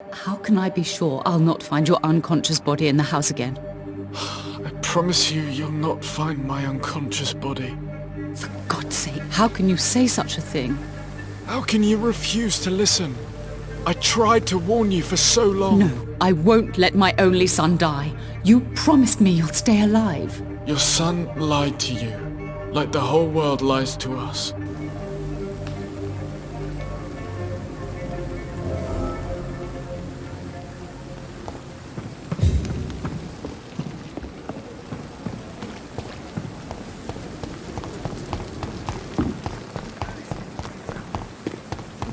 How can I be sure I'll not find your unconscious body in the house again? I promise you'll not find my unconscious body. For God's sake, how can you say such a thing? How can you refuse to listen? I tried to warn you for so long. No, I won't let my only son die. You promised me you'll stay alive. Your son lied to you, like the whole world lies to us.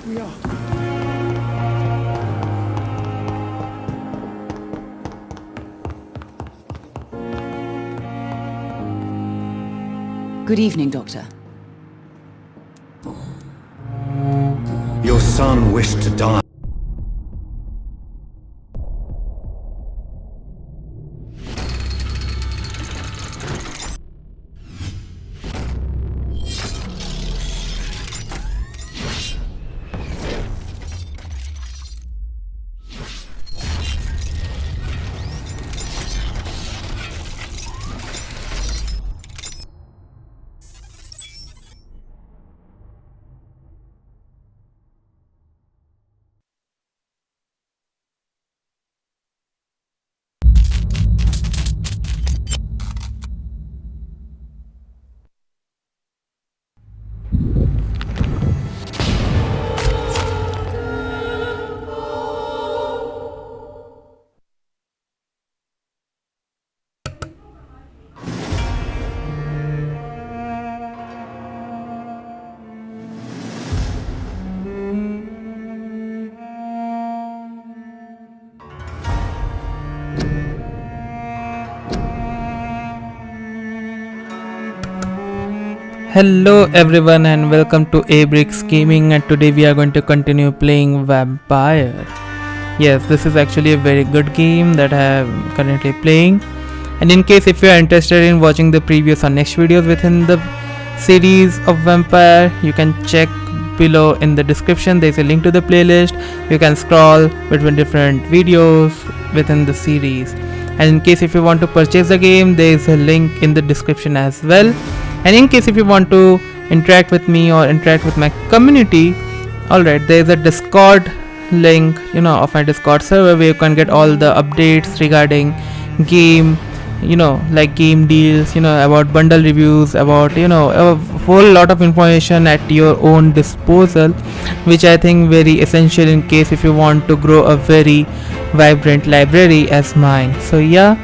We are. Good evening, Doctor. Your son wished to die. Hello everyone and welcome to Abrix Gaming, and today we are going to continue playing Vampyr. Yes, this is actually a very good game that I am currently playing, and in case if you are interested in watching the previous or next videos within the series of Vampyr, you can check below in the description. There is a link to the playlist. You can scroll between different videos within the series, and in case if you want to purchase the game, there is a link in the description as well. And in case if you want to interact with me or interact with my community, alright, there is a Discord link, of my Discord server where you can get all the updates regarding game, like game deals, about bundle reviews, about, a whole lot of information at your own disposal, which I think very essential in case if you want to grow a very vibrant library as mine. So yeah,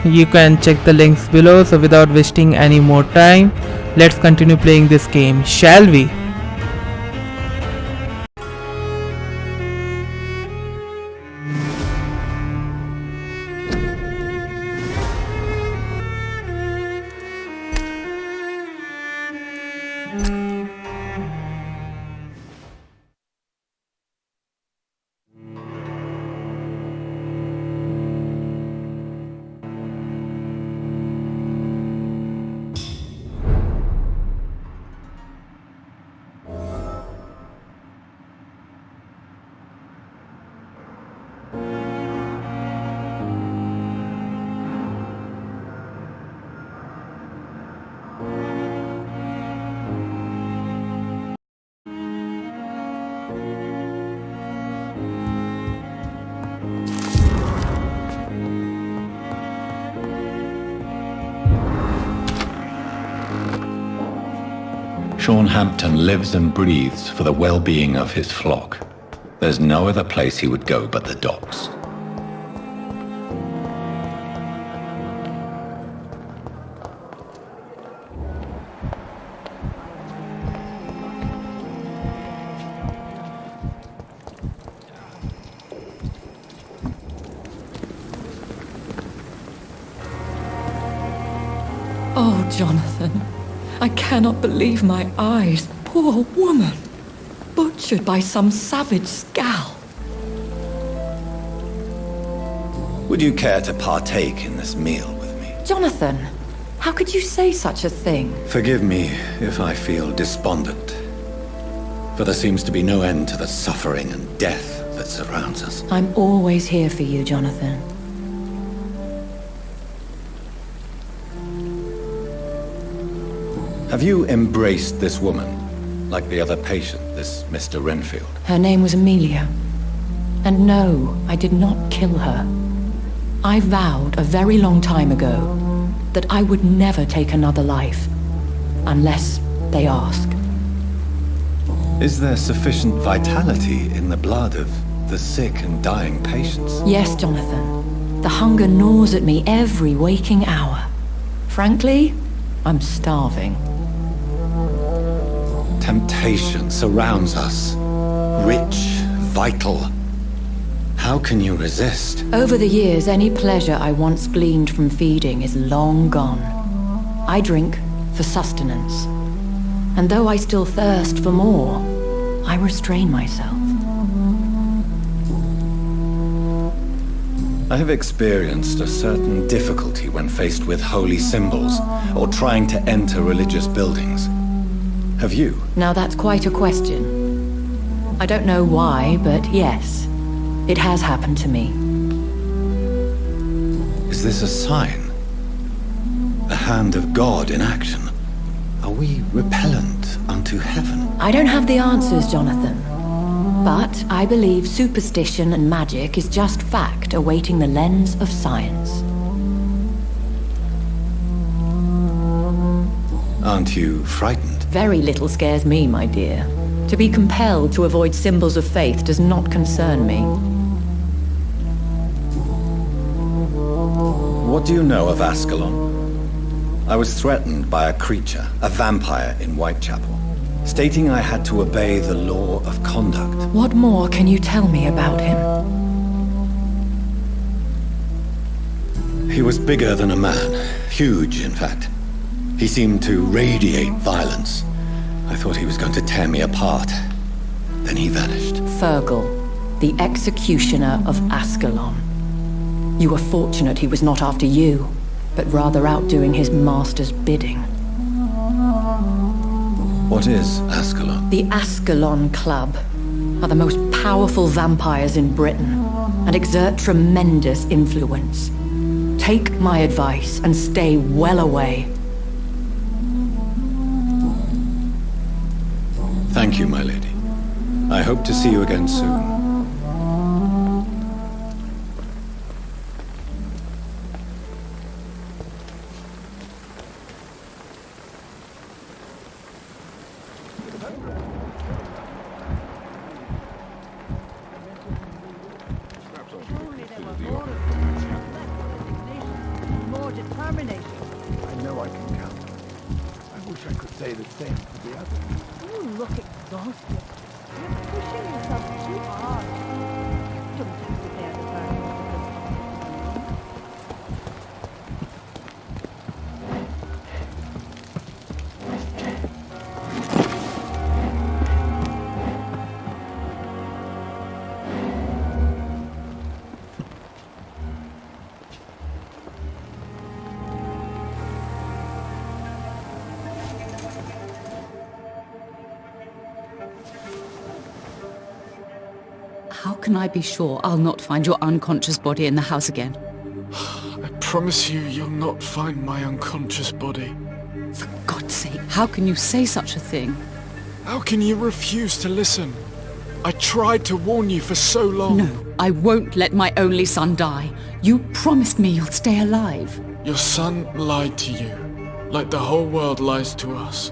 you can check the links below. So without wasting any more time, let's continue playing this game, shall we? Sean Hampton lives and breathes for the well-being of his flock. There's no other place he would go but the docks. Oh, Jonathan, I cannot believe my eyes. Poor woman, butchered by some savage skal. Would you care to partake in this meal with me? Jonathan, how could you say such a thing? Forgive me if I feel despondent, for there seems to be no end to the suffering and death that surrounds us. I'm always here for you, Jonathan. Have you embraced this woman, like the other patient, this Mr. Renfield? Her name was Amelia. And no, I did not kill her. I vowed a very long time ago that I would never take another life, unless they ask. Is there sufficient vitality in the blood of the sick and dying patients? Yes, Jonathan. The hunger gnaws at me every waking hour. Frankly, I'm starving. Temptation surrounds us. Rich, vital. How can you resist? Over the years, any pleasure I once gleaned from feeding is long gone. I drink for sustenance. And though I still thirst for more, I restrain myself. I have experienced a certain difficulty when faced with holy symbols or trying to enter religious buildings. Have you? Now that's quite a question. I don't know why, but yes, it has happened to me. Is this a sign? The hand of God in action? Are we repellent unto heaven? I don't have the answers, Jonathan. But I believe superstition and magic is just fact awaiting the lens of science. Aren't you frightened? Very little scares me, my dear. To be compelled to avoid symbols of faith does not concern me. What do you know of Ascalon? I was threatened by a creature, a vampire in Whitechapel, stating I had to obey the law of conduct. What more can you tell me about him? He was bigger than a man, huge in fact. He seemed to radiate violence. I thought he was going to tear me apart. Then he vanished. Fergal, the executioner of Ascalon. You were fortunate he was not after you, but rather out doing his master's bidding. What is Ascalon? The Ascalon Club are the most powerful vampires in Britain and exert tremendous influence. Take my advice and stay well away. Thank you, my lady. I hope to see you again soon. More determination. I know I can count on it. I wish I could say the same for the others. You look exhausted. You're pushing yourself too hard. Don't have to bear the burden of this. How can I be sure I'll not find your unconscious body in the house again? I promise you, you'll not find my unconscious body. For God's sake, how can you say such a thing? How can you refuse to listen? I tried to warn you for so long. No, I won't let my only son die. You promised me you'll stay alive. Your son lied to you, like the whole world lies to us.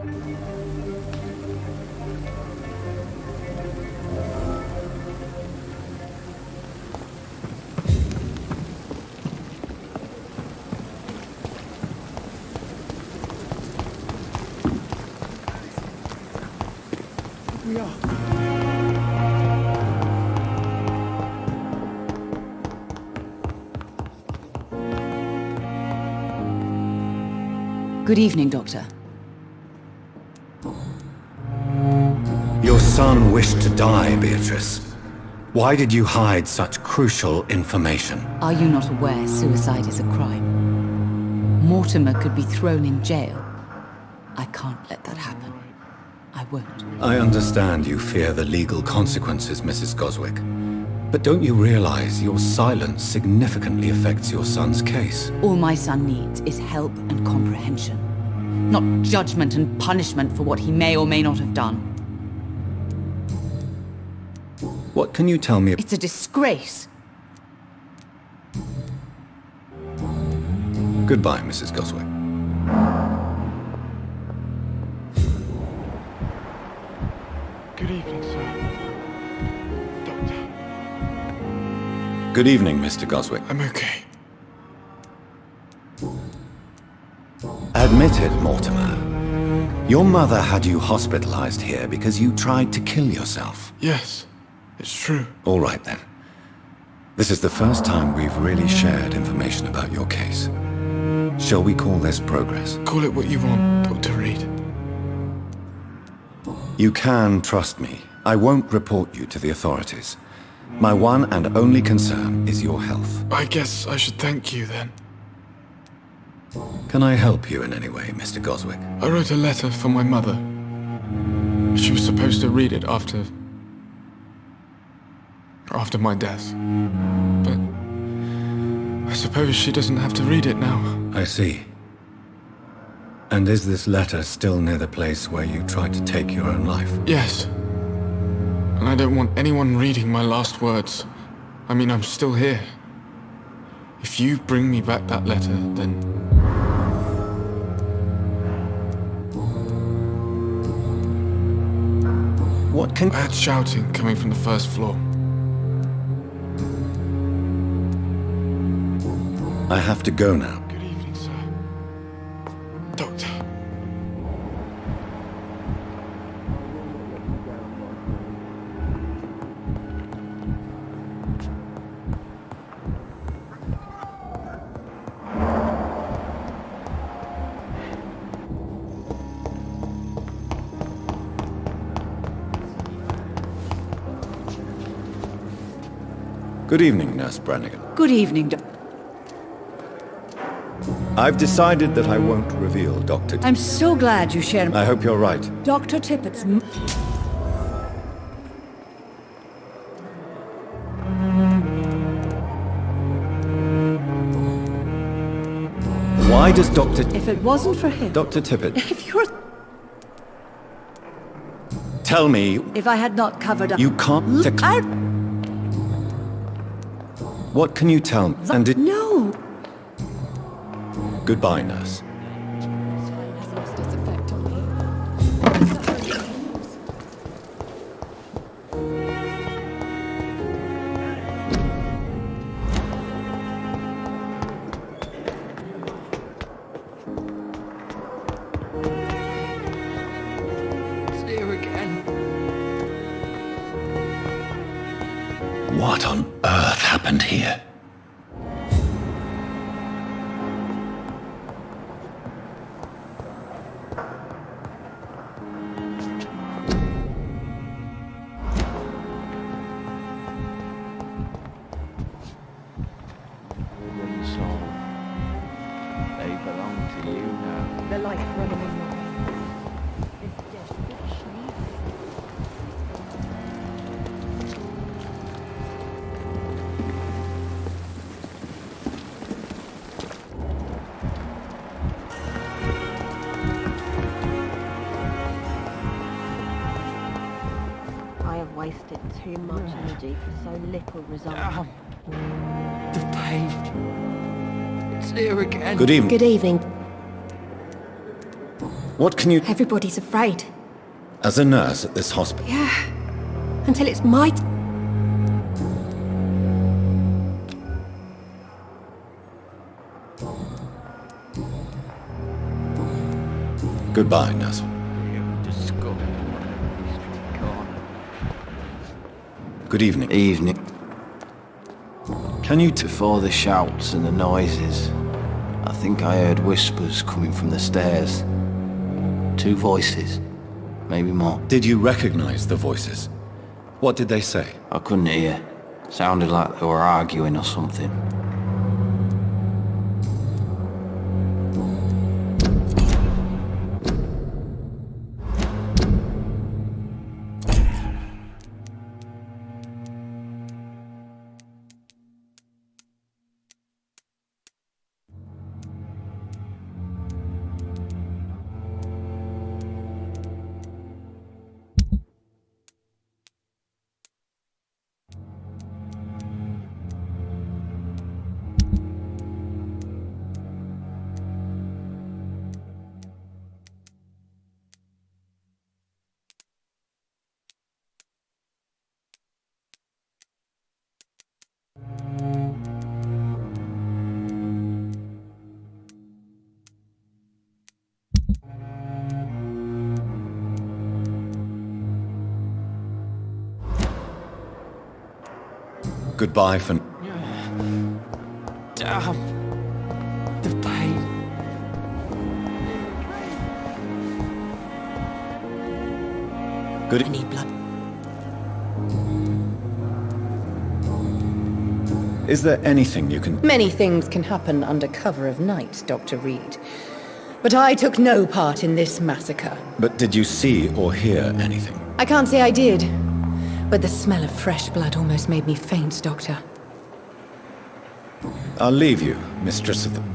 We are. Good evening, Doctor. Your son wished to die, Beatrice. Why did you hide such crucial information? Are you not aware suicide is a crime? Mortimer could be thrown in jail. I can't let that happen. I won't. I understand you fear the legal consequences, Mrs. Goswick. But don't you realize your silence significantly affects your son's case? All my son needs is help and comprehension, not judgment and punishment for what he may or may not have done. What can you tell me? It's a disgrace. Goodbye, Mrs. Goswick. Good evening, sir. Doctor. Good evening, Mr. Goswick. I'm okay. Admit it, Mortimer. Your mother had you hospitalized here because you tried to kill yourself. Yes, it's true. All right, then. This is the first time we've really shared information about your case. Shall we call this progress? Call it what you want, Dr. Reid. You can trust me. I won't report you to the authorities. My one and only concern is your health. I guess I should thank you then. Can I help you in any way, Mr. Goswick? I wrote a letter for my mother. She was supposed to read it after my death. But I suppose she doesn't have to read it now. I see. And is this letter still near the place where you tried to take your own life? Yes. And I don't want anyone reading my last words. I mean, I'm still here. If you bring me back that letter, then... What can... I had shouting coming from the first floor. I have to go now. Good evening, sir. Doctor. Good evening, Nurse Brannigan. Good evening, Doctor. I've decided that I won't reveal Dr. I'm so glad you shared I hope you're right. Dr. Tippett's... Why does Dr. If it wasn't for him... Dr. Tippett, If you're... tell me, If I had not covered up... you can't... What can you tell me? And it... No! Goodbye, Nurse. Has lost its effect on me. It's here again. What on earth happened here? They belong to you now. They're like running in the rain. It's desperate sleep. I have wasted too much energy for so little result. The pain. It's here again. Good evening. Good evening. What can you... Everybody's afraid. As a nurse at this hospital... Yeah. Until it's my... Goodbye, Nurse. Good evening. Evening. Can you... Before the shouts and the noises, I think I heard whispers coming from the stairs. 2 voices, maybe more. Did you recognize the voices? What did they say? I couldn't hear. Sounded like they were arguing or something. Goodbye for... Damn. The pain. Good... I need blood. Is there anything you can... Many things can happen under cover of night, Dr. Reid. But I took no part in this massacre. But did you see or hear anything? I can't say I did. But the smell of fresh blood almost made me faint, Doctor. I'll leave you, mistress of the...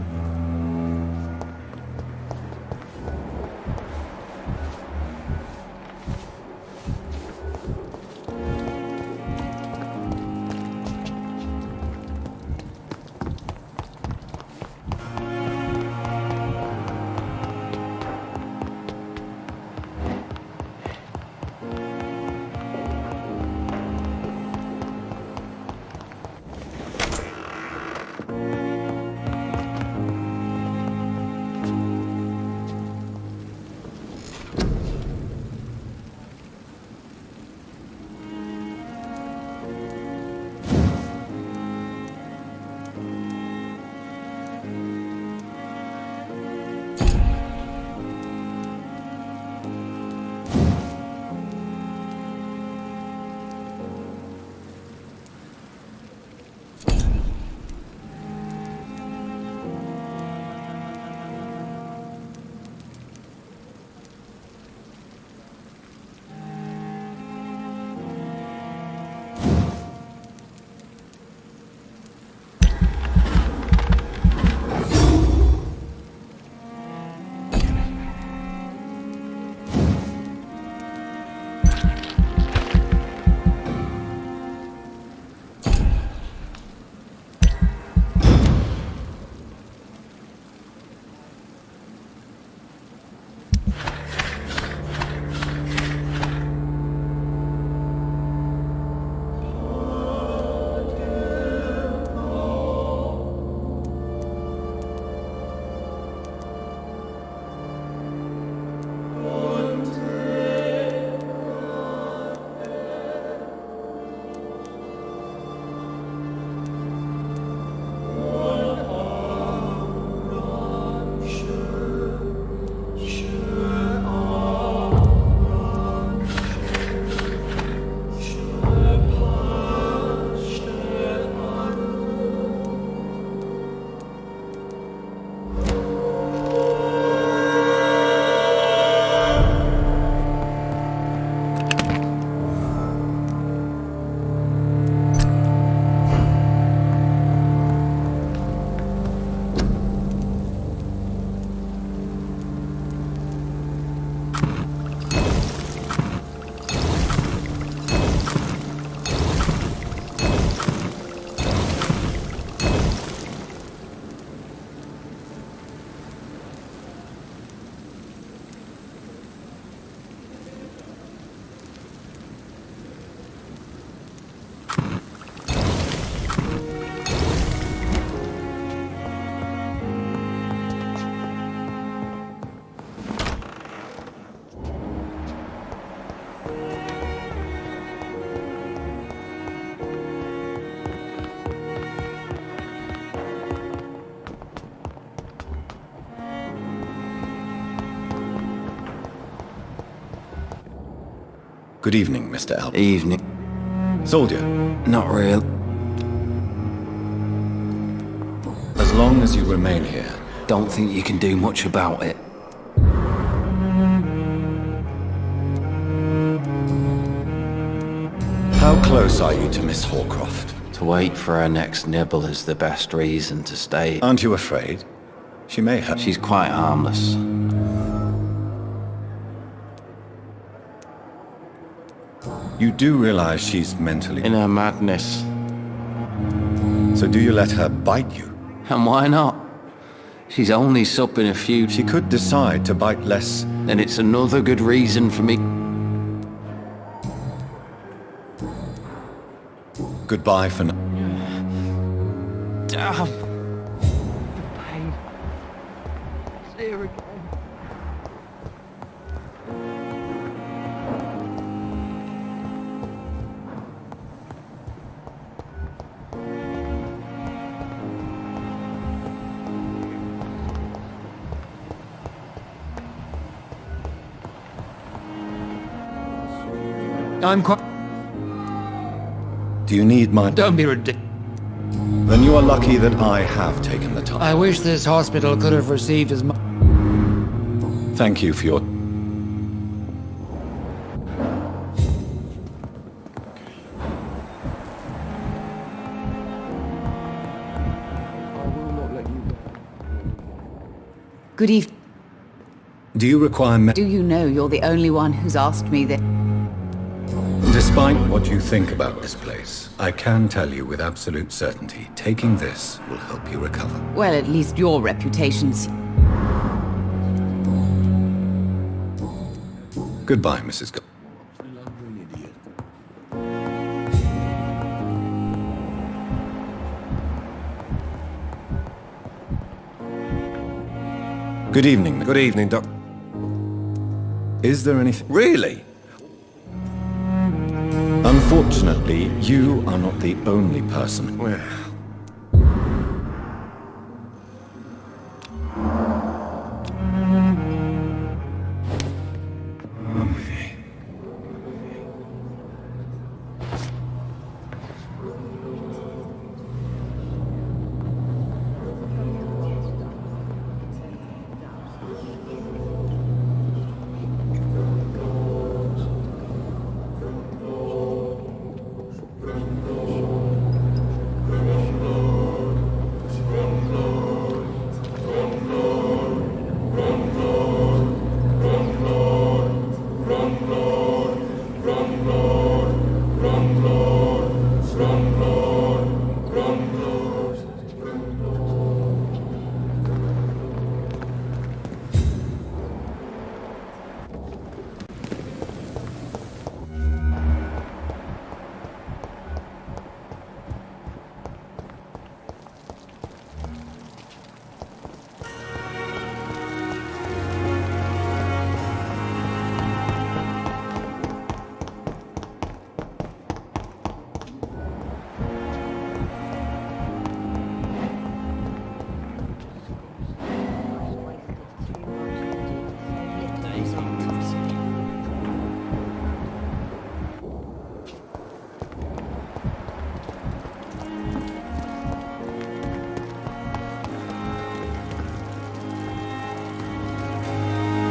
Good evening, Mr. Albert. Evening. Soldier. Not real. As long as you remain here. Don't think you can do much about it. How close are you to Miss Horcroft? To wait for her next nibble is the best reason to stay. Aren't you afraid? She may have... She's quite harmless. You do realize she's mentally... In her madness. So do you let her bite you? And why not? She's only supping a few... She could decide to bite less. Then it's another good reason for me... Goodbye for now. Damn. Pain. It's here again. I'm quite... Do you need my... Don't be ridiculous. Then you are lucky that I have taken the time. I wish this hospital could have received as much... Thank you for your... Good evening. Do you require Do you know you're the only one who's asked me that? Despite what you think about this place, I can tell you with absolute certainty, taking this will help you recover. Well, at least your reputation's... Goodbye, Mrs. Go. Good evening. Good evening, Doc. Is there anything... Really? Unfortunately, you are not the only person. Well...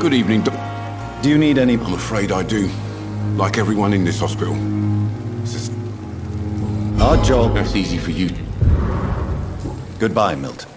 Good evening, Do you need any... I'm afraid I do. Like everyone in this hospital. It's just... Our job... That's easy for you. Goodbye, Milton.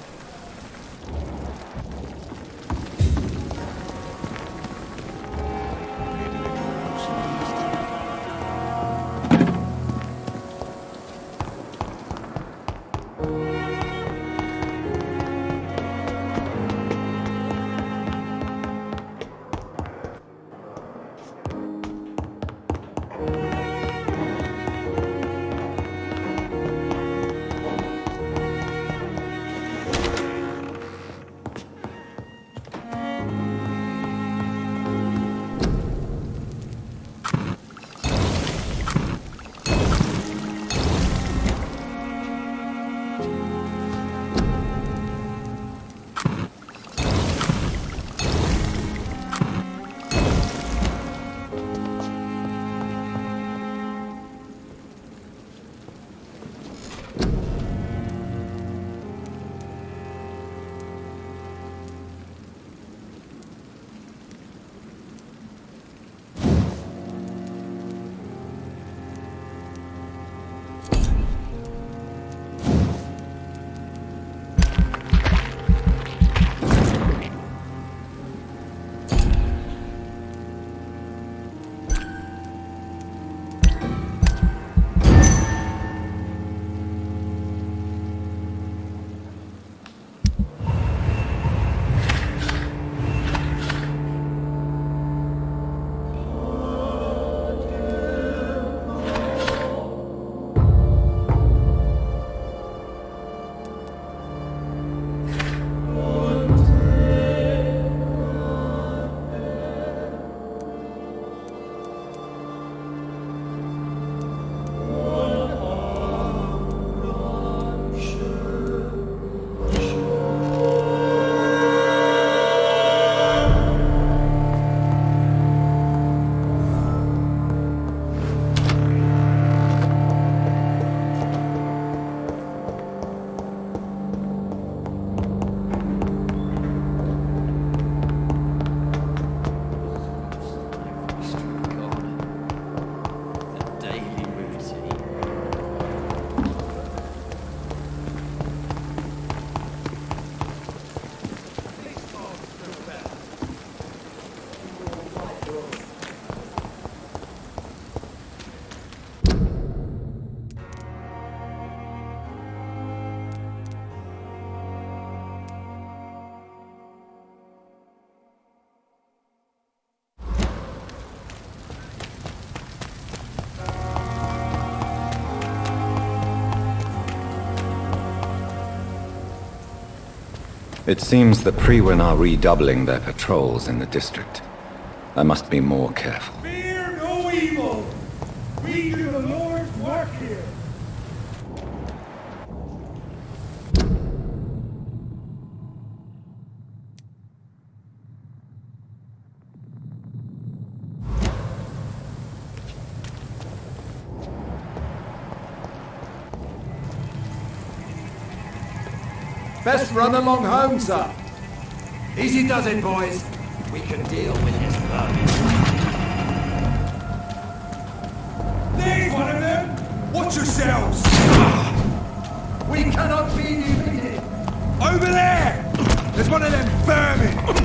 It seems the Priwen are redoubling their patrols in the district. I must be more careful. Fear no evil! We do the Lord's work here! Best run along home, sir. Easy does it, boys. We can deal with this vermin. There's one of them! Watch yourselves! We cannot be defeated. Over there! There's one of them vermin!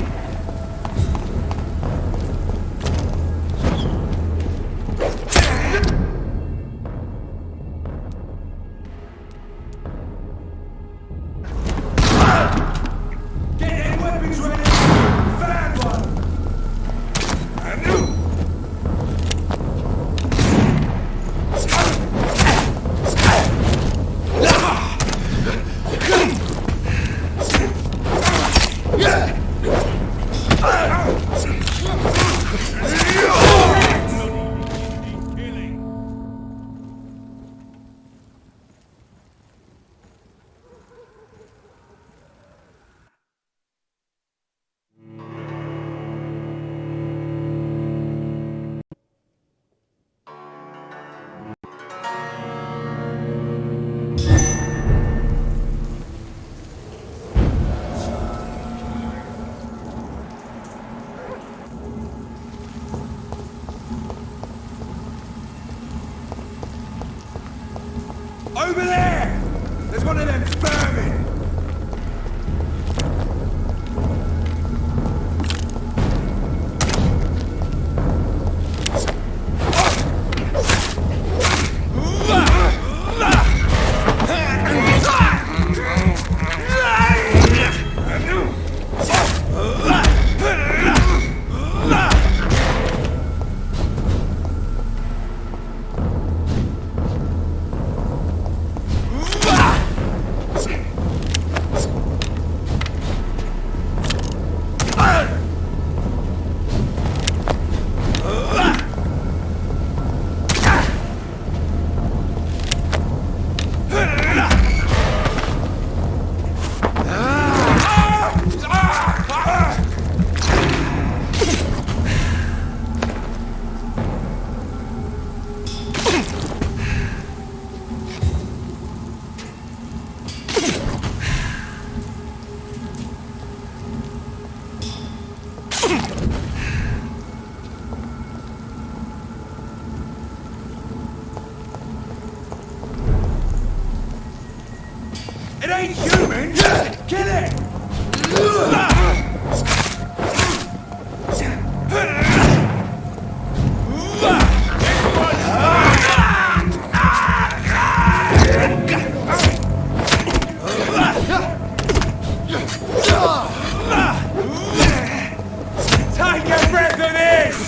Over there! There's one of them vermin! It ain't human! Kill it! Take a breath of this!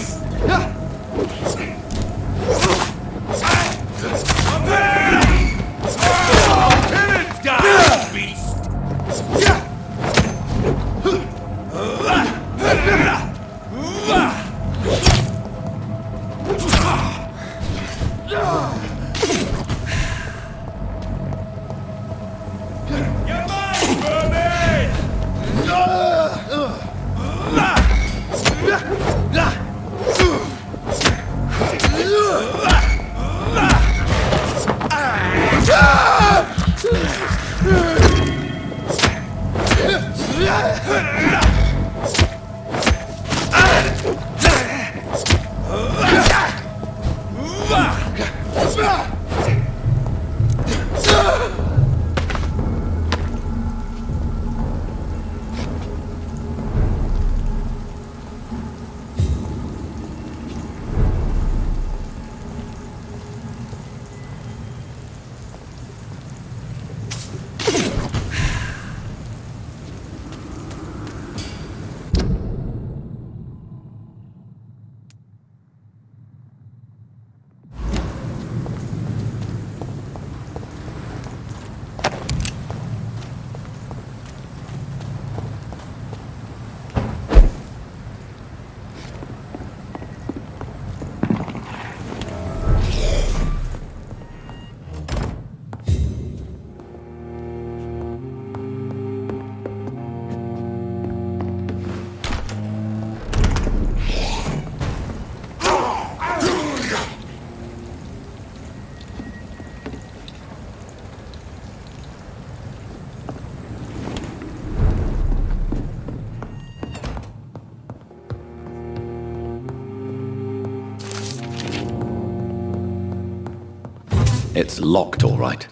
It's locked, all right.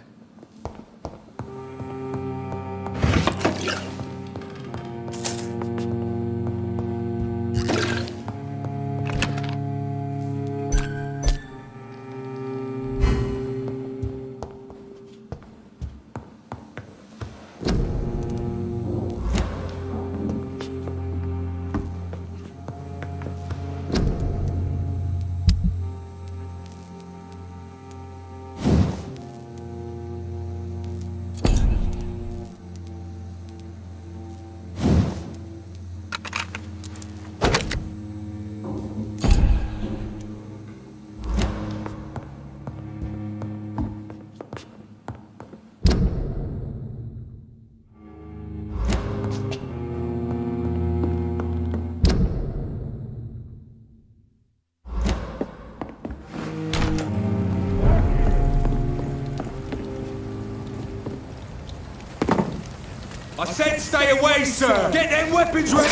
I said stay away, sir! Get them weapons ready!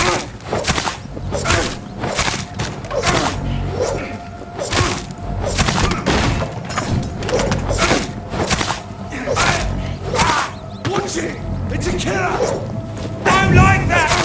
Watch it! It's a killer! Don't like that!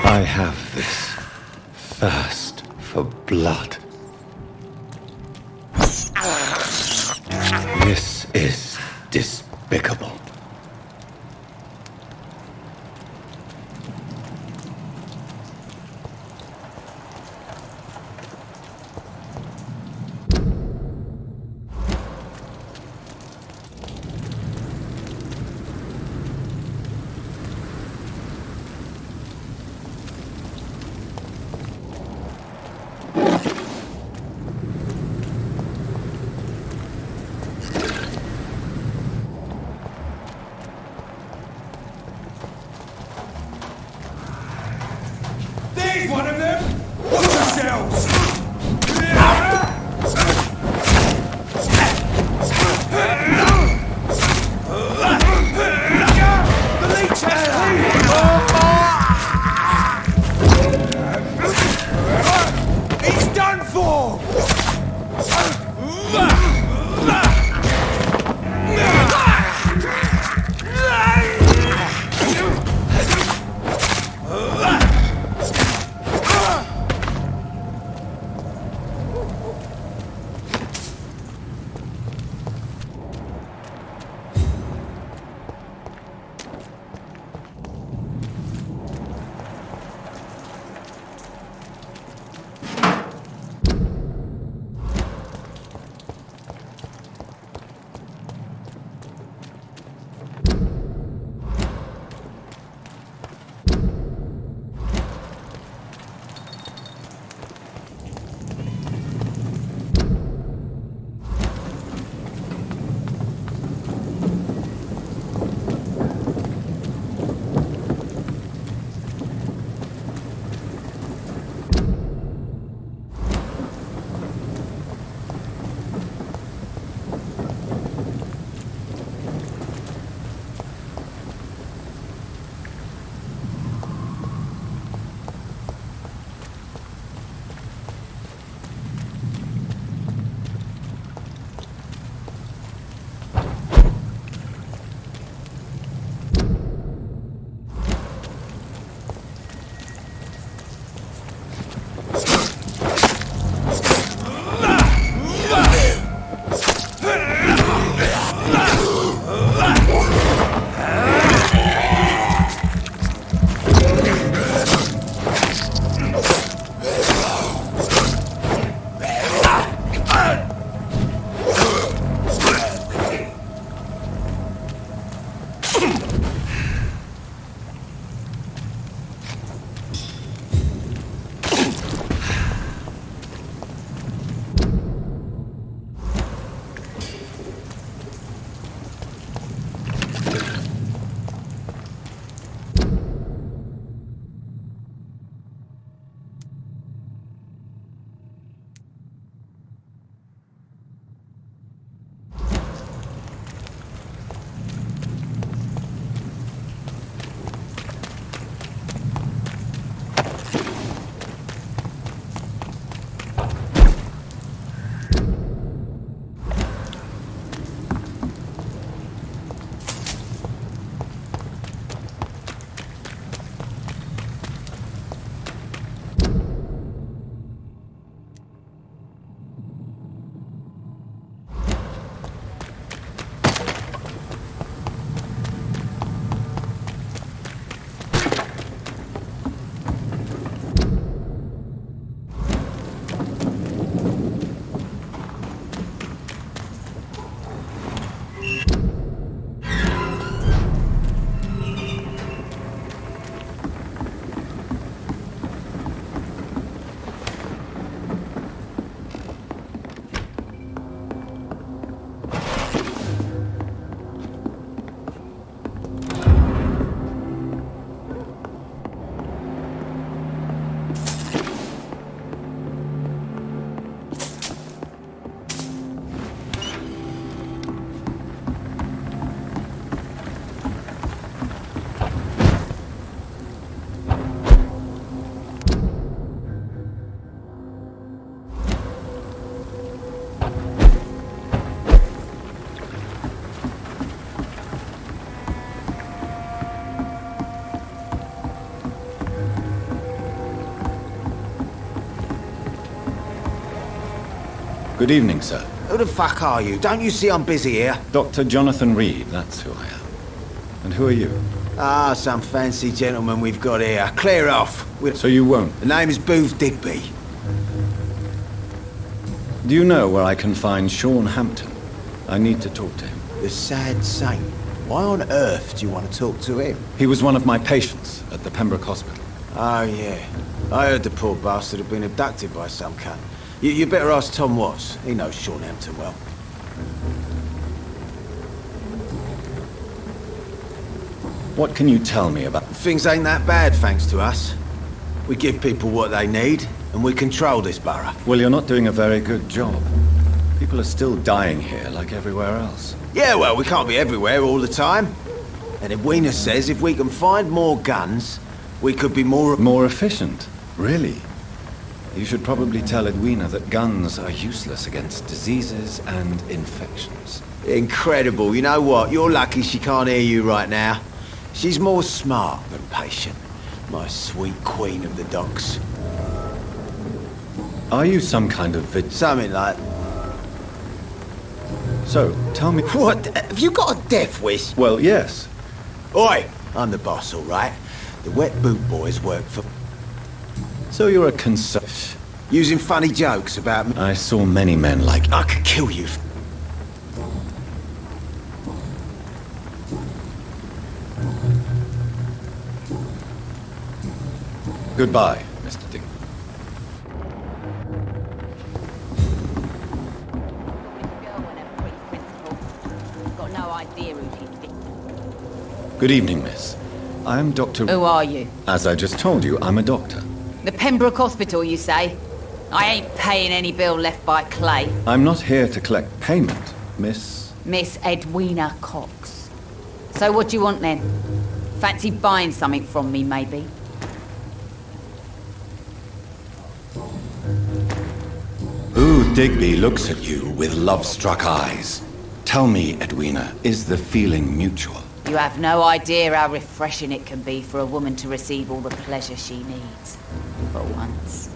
I have this thirst for blood. This is despicable. One of them? Watch yourselves! Good evening, sir. Who the fuck are you? Don't you see I'm busy here? Dr. Jonathan Reid, that's who I am. And who are you? Ah, some fancy gentleman we've got here. Clear off. So you won't? The name is Booth Digby. Do you know where I can find Sean Hampton? I need to talk to him. The sad saint. Why on earth do you want to talk to him? He was one of my patients at the Pembroke Hospital. Oh, yeah. I heard the poor bastard had been abducted by some cunt. You better ask Tom Watts. He knows Sean Hampton well. What can you tell me about... Things ain't that bad, thanks to us. We give people what they need, and we control this borough. Well, you're not doing a very good job. People are still dying here, like everywhere else. Yeah, well, we can't be everywhere all the time. And Edwina says if we can find more guns, we could be more... More efficient? Really? You should probably tell Edwina that guns are useless against diseases and infections. Incredible. You know what? You're lucky she can't hear you right now. She's more smart than patient. My sweet queen of the docks. Are you some kind of Something like... So, tell me... What? Have you got a death wish? Well, yes. Oi! I'm the boss, all right? The wet boot boys work for... So you're a Using funny jokes about me. I saw many men like... I could kill you. Goodbye, Mr. Dick. Got no idea who she'd be. Good evening, miss. I am Dr... Who are you? As I just told you, I'm a doctor. The Pembroke Hospital, you say? I ain't paying any bill left by Clay. I'm not here to collect payment, miss... Miss Edwina Cox. So what do you want then? Fancy buying something from me, maybe? Ooh, Digby looks at you with love-struck eyes. Tell me, Edwina, is the feeling mutual? You have no idea how refreshing it can be for a woman to receive all the pleasure she needs. For once.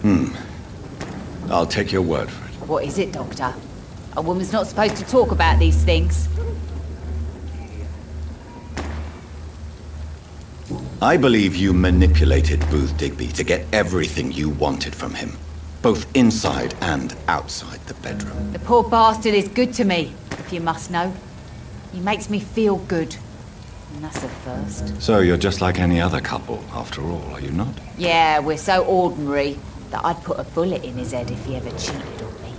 I'll take your word for it. What is it, Doctor? A woman's not supposed to talk about these things. I believe you manipulated Booth Digby to get everything you wanted from him. Both inside and outside the bedroom. The poor bastard is good to me, if you must know. He makes me feel good. And that's a first. So you're just like any other couple, after all, are you not? Yeah, we're so ordinary that I'd put a bullet in his head if he ever cheated on me.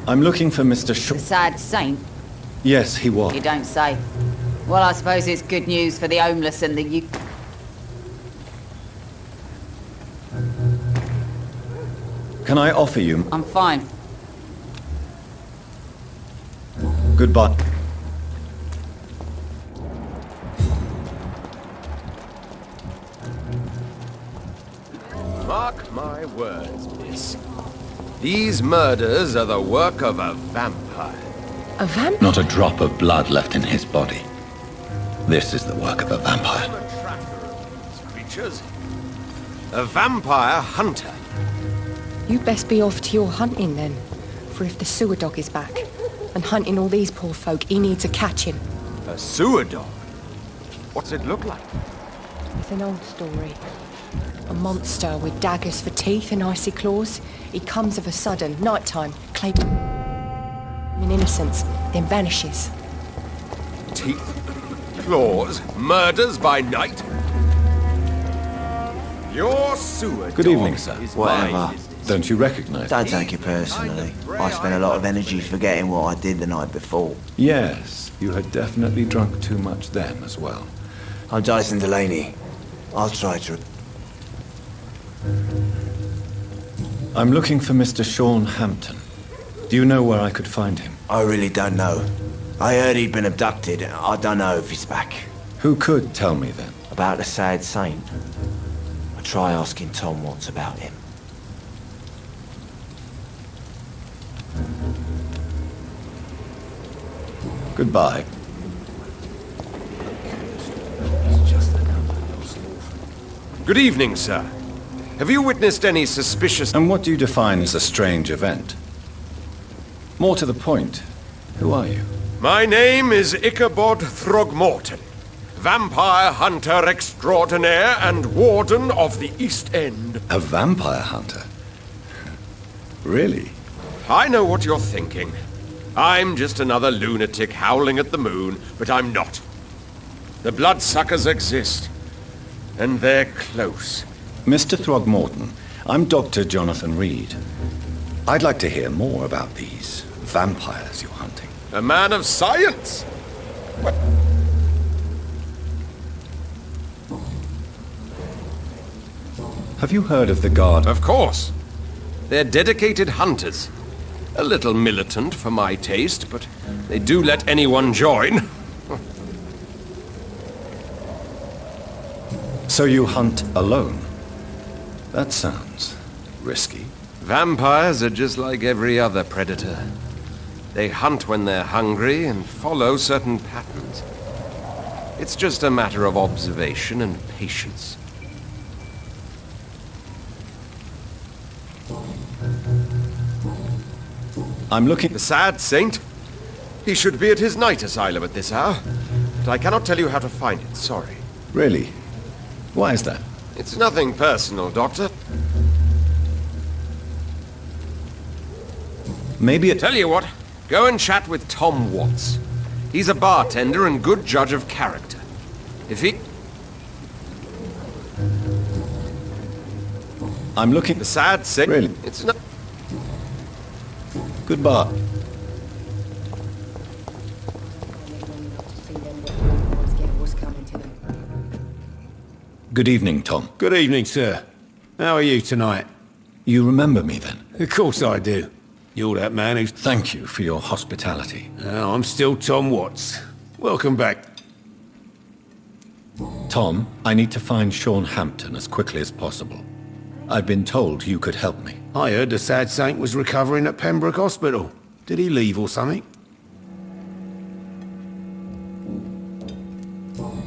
I'm looking for Mr. Shaw. The sad saint? Yes, he was. You don't say. Well, I suppose it's good news for the homeless and the Can I offer you... I'm fine. Goodbye. Mark my words, miss. These murders are the work of a vampire. A vampire? Not a drop of blood left in his body. This is the work of a vampire. I'm a tracker of these creatures. A vampire hunter. You best be off to your hunting then. For if the sewer dog is back and hunting all these poor folk, he needs a catching. A sewer dog? What's it look like? It's an old story. A monster with daggers for teeth and icy claws. He comes of a sudden, nighttime, claiming in innocence, then vanishes. Teeth, claws, murders by night. Your sewer Good dog evening, sir. is Whatever. my business. Don't you recognize Don't me? take it personally. I spent a lot of energy forgetting what I did the night before. Yes, you had definitely drunk too much then as well. I'm Dyson Delaney. I'll try to... I'm looking for Mr. Sean Hampton. Do you know where I could find him? I really don't know. I heard he'd been abducted. I don't know if he's back. Who could tell me then? About the sad saint. I'll try asking Tom Watts about him. Goodbye. He's just another lost orphan. Good evening, sir. Have you witnessed any suspicious... And what do you define as a strange event? More to the point, who are you? My name is Ichabod Throgmorton, vampire hunter extraordinaire and warden of the East End. A vampire hunter? Really? I know what you're thinking. I'm just another lunatic howling at the moon, but I'm not. The bloodsuckers exist, and they're close. Mr. Throgmorton, I'm Dr. Jonathan Reid. I'd like to hear more about these vampires you're hunting. A man of science! Have you heard of the Guard? Of course. They're dedicated hunters. A little militant for my taste, but they do let anyone join. So you hunt alone? That sounds risky. Vampires are just like every other predator. They hunt when they're hungry and follow certain patterns. It's just a matter of observation and patience. I'm looking... The sad saint? He should be at his night asylum at this hour. But I cannot tell you how to find it, sorry. Really? Why is that? It's nothing personal, Doctor. Maybe it... Tell you what, go and chat with Tom Watts. He's a bartender and good judge of character. If he... I'm looking... The sad saint... Really? It's not... Goodbye. Good evening, Tom. Good evening, sir. How are you tonight? You remember me then? Of course I do. You're that man who's... Thank you for your hospitality. I'm still Tom Watts. Welcome back. Tom, I need to find Sean Hampton as quickly as possible. I've been told you could help me. I heard the sad saint was recovering at Pembroke Hospital. Did he leave or something?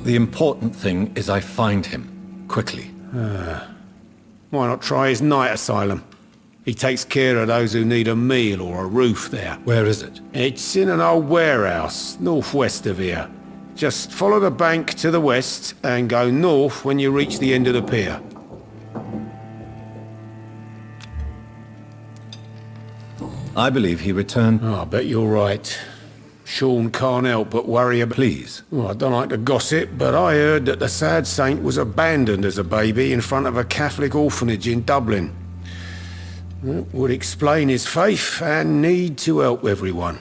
The important thing is I find him. Quickly. Why not try his night asylum? He takes care of those who need a meal or a roof there. Where is it? It's in an old warehouse, northwest of here. Just follow the bank to the west and go north when you reach the end of the pier. I believe he returned... I bet you're right. Sean can't help but worry about... Please. Well, I don't like to gossip, but I heard that the sad saint was abandoned as a baby in front of a Catholic orphanage in Dublin. That would explain his faith and need to help everyone.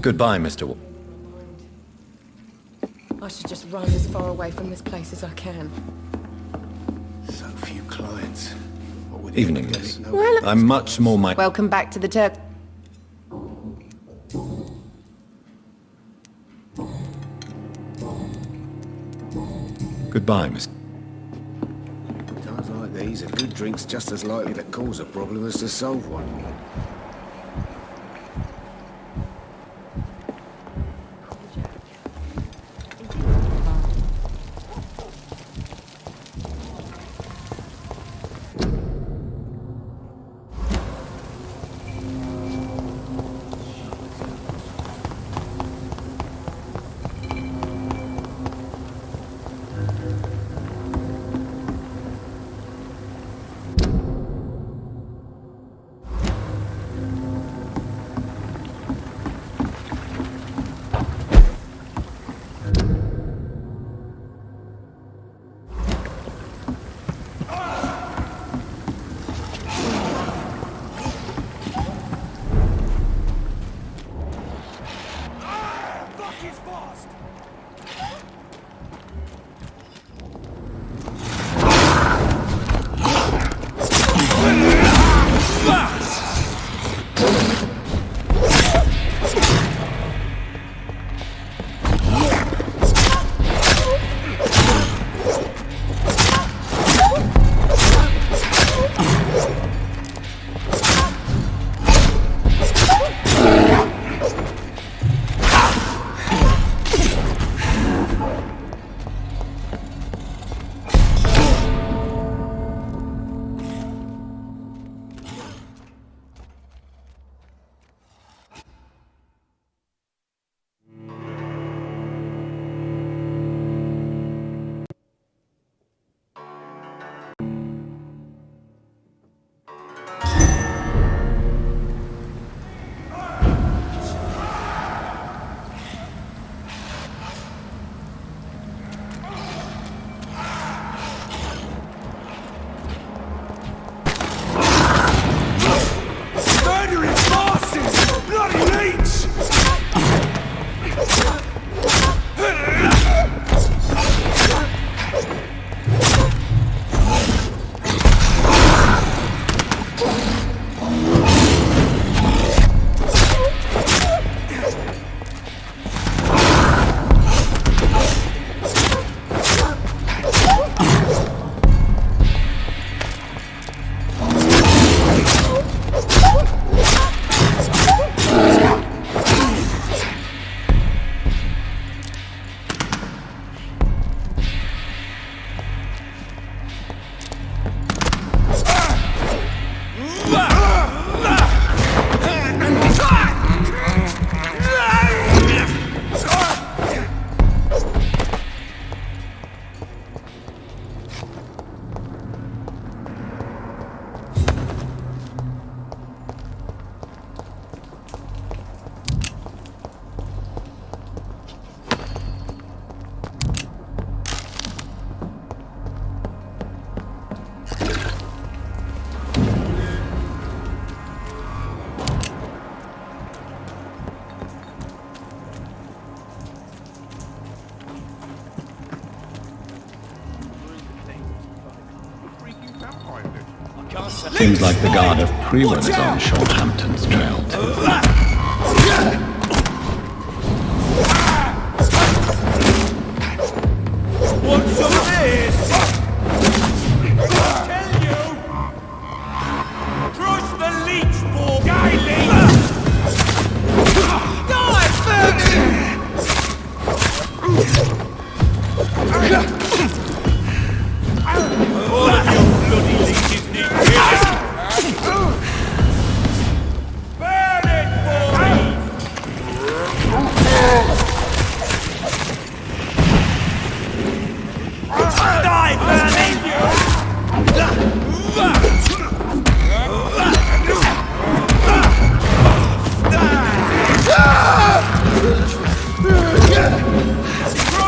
Goodbye, Mr. I should just run as far away from this place as I can. So few clients. Evening, miss. I'm much more my... Welcome back to the Turk. Goodbye, miss. Times like these, a good drink's just as likely to cause a problem as to solve one. Seems like the guard of Prewen is on Shorthampton's trail too. Want some of this? I tell you! Crush the leech ball, guy leech! Die, Fergie! All of you bloody leeches need killing! Burn it, boys! Die, burning you!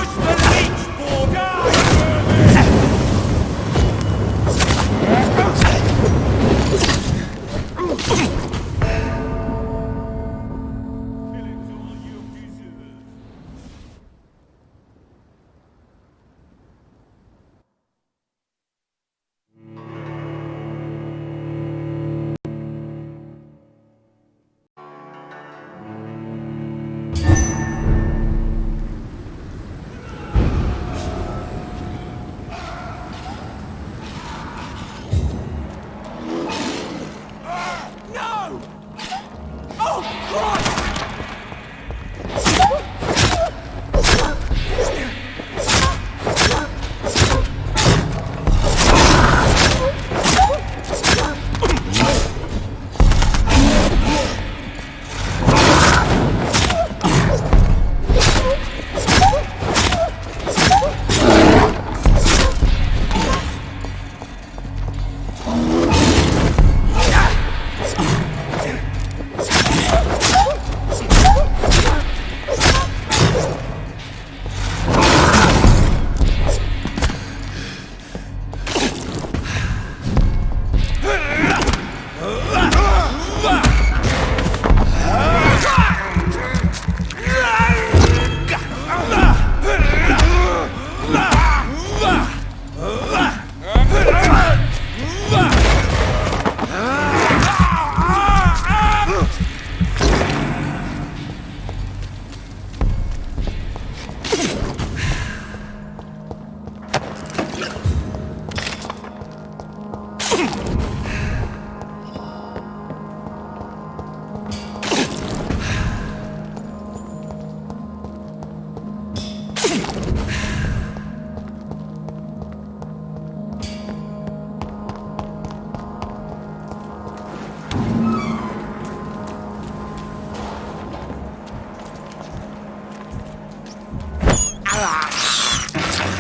Crush the leech ball,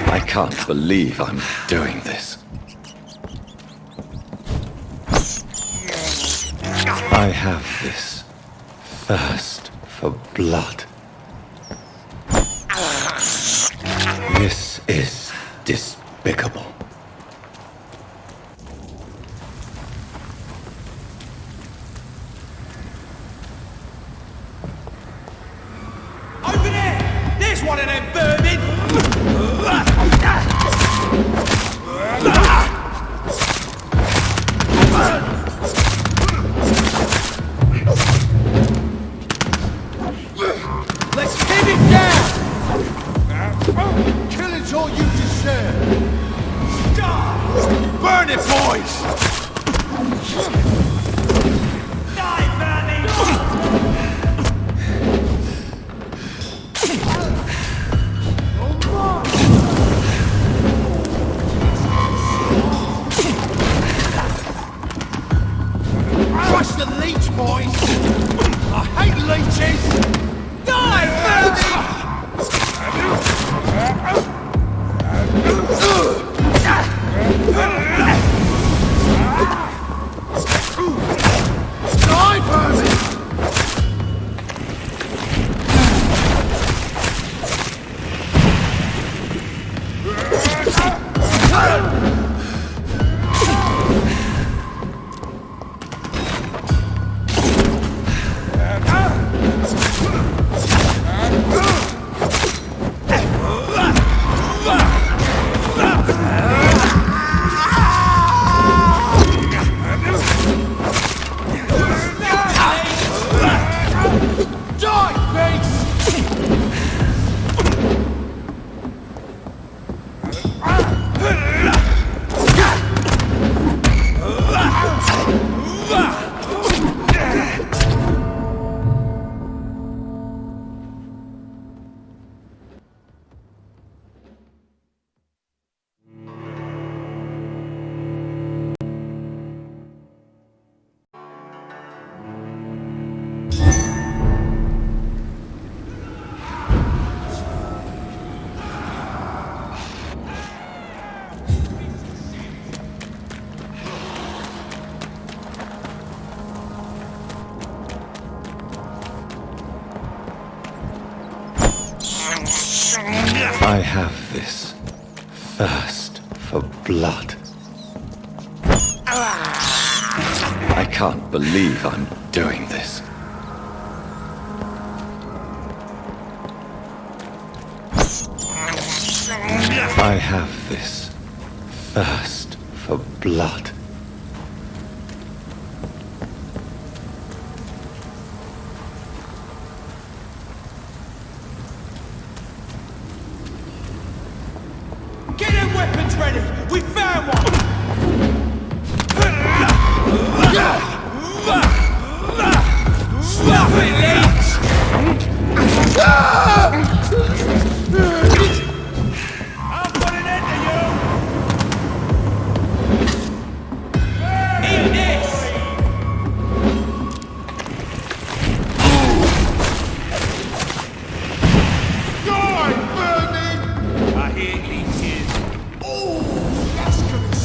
I can't believe I'm doing this. I have this thirst for blood. This is despicable. Over there! There's one of them vermin! Let's pin it down! Killing's all you deserve! Die! Burn it, boys! Die, burning! Crush the leech, boys! I hate leeches! Die, Die, vermin! I have this thirst for blood. I can't believe I'm doing this. I have this thirst for blood. Get them weapons ready! We found one! Stop it, Leech! I'll put an end to you! Eat this! Die, Vermin! I hear leeches. Oh, that's gonna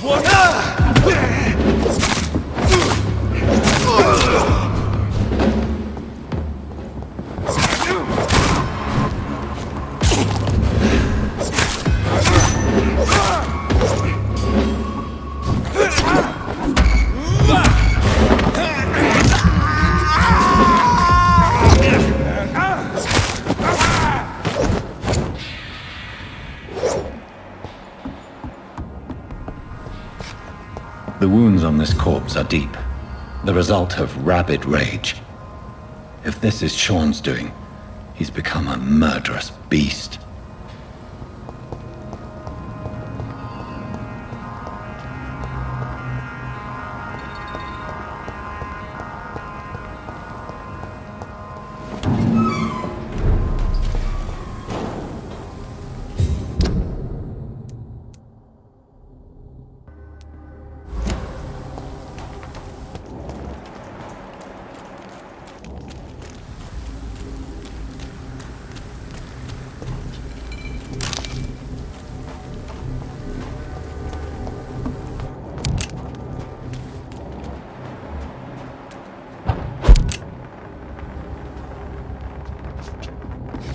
What? The wounds on this corpse are deep, the result of rabid rage. If this is Sean's doing, he's become a murderous beast.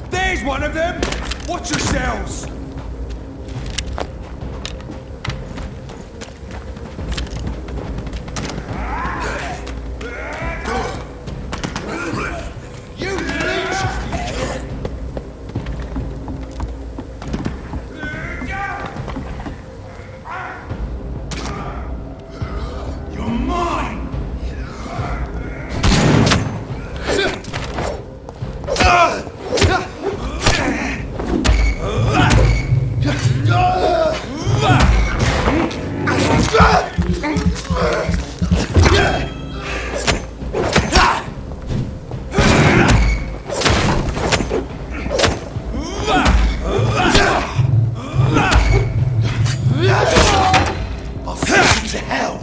There's one of them! Watch yourselves! You leech! You're mine! I'll send you to hell!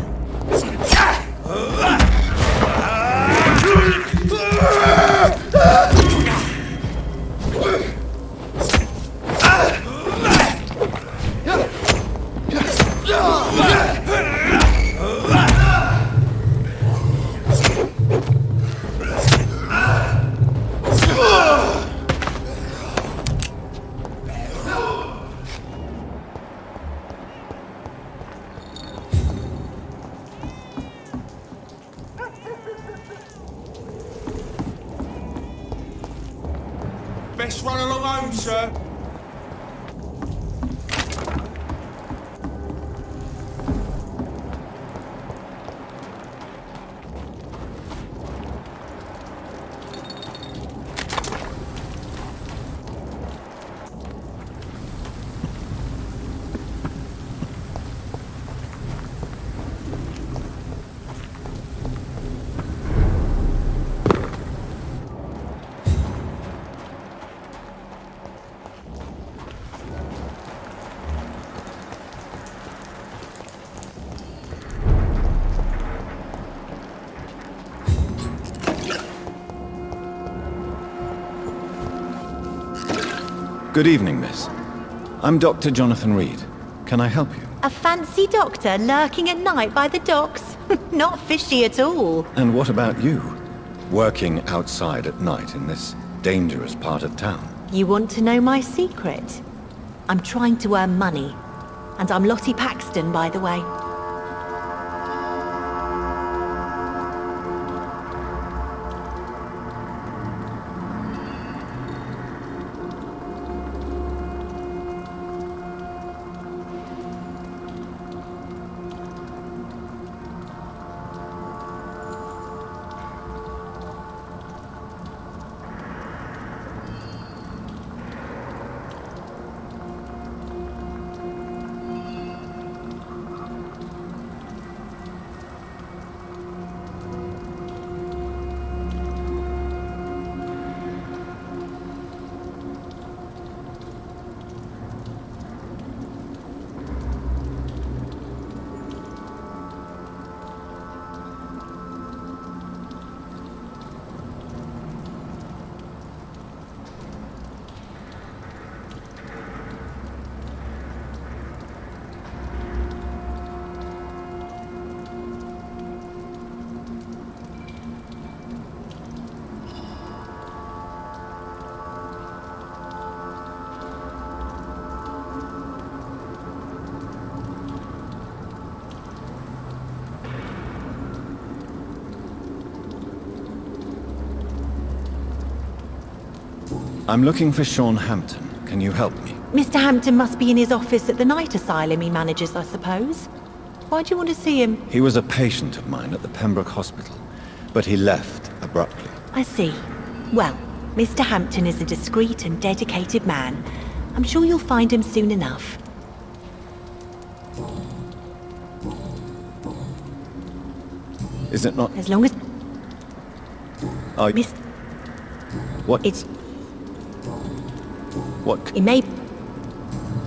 Best run along home, sir. Good evening, miss. I'm Dr. Jonathan Reid. Can I help you? A fancy doctor lurking at night by the docks? Not fishy at all. And what about you? Working outside at night in this dangerous part of town? You want to know my secret? I'm trying to earn money. And I'm Lottie Paxton, by the way. I'm looking for Sean Hampton. Can you help me? Mr. Hampton must be in his office at the night asylum he manages, I suppose. Why do you want to see him? He was a patient of mine at the Pembroke Hospital, but he left abruptly. I see. Well, Mr. Hampton is a discreet and dedicated man. I'm sure you'll find him soon enough. Is it not? As long as... Miss... What? It's... What? It may...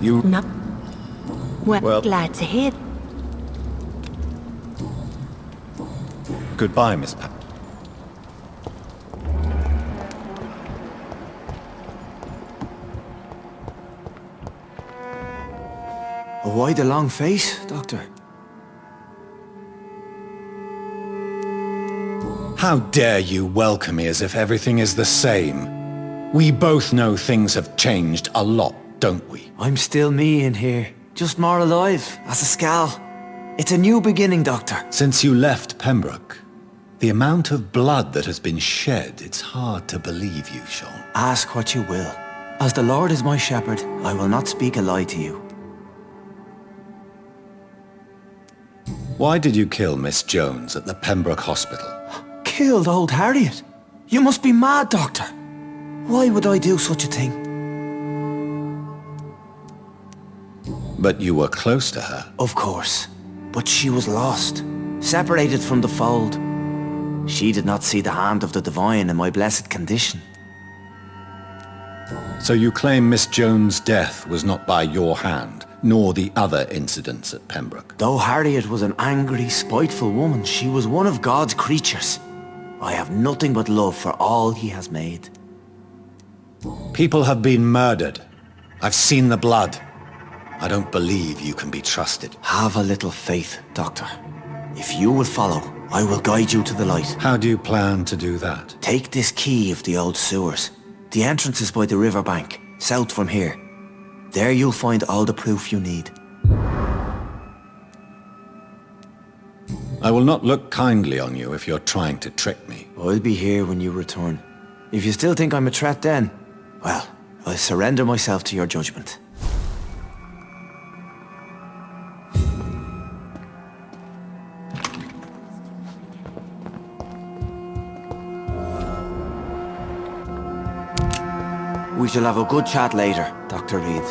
You... No. Well... Glad to hear... Goodbye, Miss Pat. Why the long face, Doctor? How dare you welcome me as if everything is the same? We both know things have changed a lot, don't we? I'm still me in here, just more alive, as a skal. It's a new beginning, Doctor. Since you left Pembroke, the amount of blood that has been shed, it's hard to believe you, Sean. Ask what you will. As the Lord is my shepherd, I will not speak a lie to you. Why did you kill Miss Jones at the Pembroke Hospital? Killed old Harriet? You must be mad, Doctor. Why would I do such a thing? But you were close to her. Of course. But she was lost. Separated from the fold. She did not see the hand of the divine in my blessed condition. So you claim Miss Jones' death was not by your hand, nor the other incidents at Pembroke? Though Harriet was an angry, spiteful woman, she was one of God's creatures. I have nothing but love for all he has made. People have been murdered. I've seen the blood. I don't believe you can be trusted. Have a little faith, Doctor. If you will follow, I will guide you to the light. How do you plan to do that? Take this key of the old sewers. The entrance is by the riverbank, south from here. There you'll find all the proof you need. I will not look kindly on you if you're trying to trick me. I'll be here when you return. If you still think I'm a threat then, well, I'll surrender myself to your judgment. We shall have a good chat later, Dr. Reid.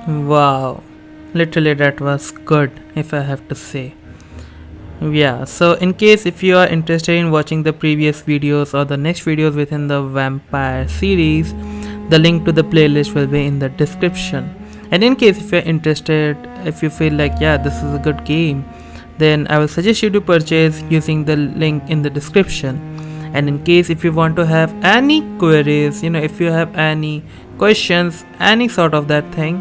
Wow, literally that was good, if I have to say. Yeah, so in case if you are interested in watching the previous videos or the next videos within the vampire series, the link to the playlist will be in the description. And in case if you're interested, if you feel like yeah, this is a good game, then I will suggest you to purchase using the link in the description. And in case if you want to have any queries, if you have any questions, any sort of that thing,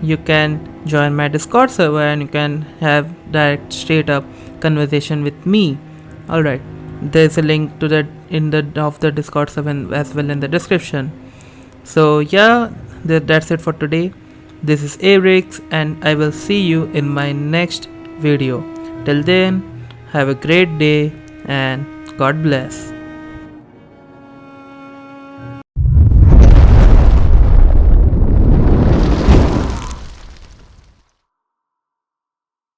you can join my Discord server and you can have direct straight up conversation with me. Alright, there's a link to that in the Discord server as well in the description. So yeah, that's it for today. This is Abrix and I will see you in my next video. Till then, have a great day and God bless.